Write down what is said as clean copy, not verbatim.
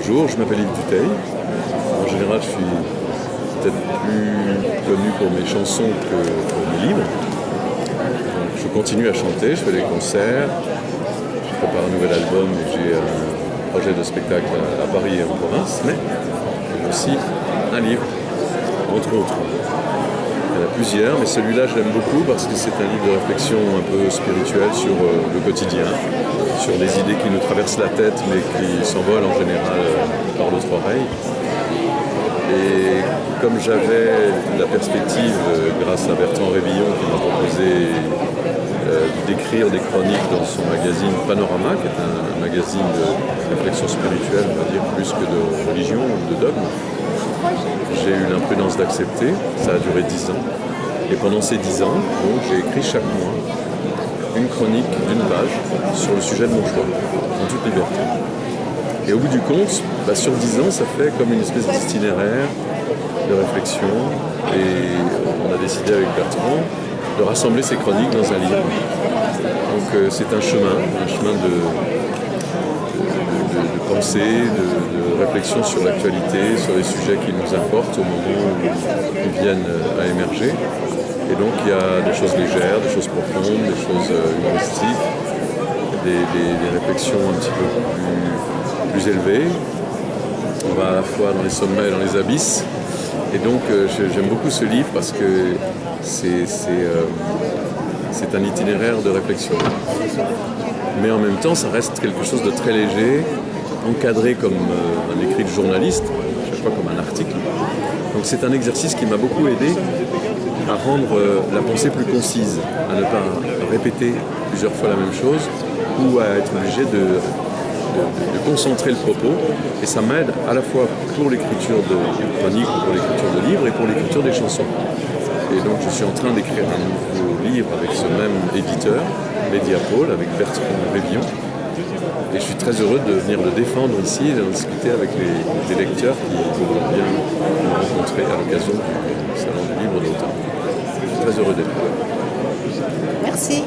Bonjour, je m'appelle Yves Dutheil. En général, je suis peut-être plus connu pour mes chansons que pour mes livres. Donc, je continue à chanter, je fais des concerts, je prépare un nouvel album et j'ai un projet de spectacle à Paris et en province, mais j'ai aussi un livre, entre autres. Il y en a plusieurs, mais celui-là je l'aime beaucoup parce que c'est un livre de réflexion un peu spirituelle sur le quotidien, sur des idées qui nous traversent la tête mais qui s'envolent en général par l'autre oreille. Et comme j'avais la perspective, grâce à Bertrand Révillon qui m'a proposé d'écrire des chroniques dans son magazine Panorama, qui est un magazine de réflexion spirituelle, on va dire, plus que de religion ou de dogme, j'ai eu l'imprudence d'accepter. Ça a duré 10 ans. Et pendant ces 10 ans, donc, j'ai écrit chaque mois une chronique d'une page sur le sujet de mon choix, en toute liberté. Et au bout du compte, sur 10 ans, ça fait comme une espèce d'itinéraire de réflexion. Et on a décidé avec Bertrand de rassembler ces chroniques dans un livre. Donc c'est un chemin de pensée, de réflexion sur l'actualité, sur les sujets qui nous importent au moment où ils viennent à émerger. Et donc il y a des choses légères, des choses profondes, des choses humoristiques, des réflexions un petit peu plus élevées. On va à la fois dans les sommets et dans les abysses. Et donc j'aime beaucoup ce livre parce que c'est un itinéraire de réflexion. Mais en même temps, ça reste quelque chose de très léger, encadré comme un écrit de journaliste, chaque fois comme un article. Donc c'est un exercice qui m'a beaucoup aidé à rendre la pensée plus concise, à ne pas répéter plusieurs fois la même chose ou à être obligé de concentrer le propos. Et ça m'aide à la fois pour l'écriture de chroniques, pour l'écriture de livres et pour l'écriture des chansons. Et donc je suis en train d'écrire un nouveau livre avec ce même éditeur, Mediapol, avec Bertrand Révillon. Et je suis très heureux de venir le défendre ici et d'en discuter avec les lecteurs qui voudront bien me rencontrer à l'occasion du Salon du Livre d'Automne. Je suis très heureux d'être là. Merci.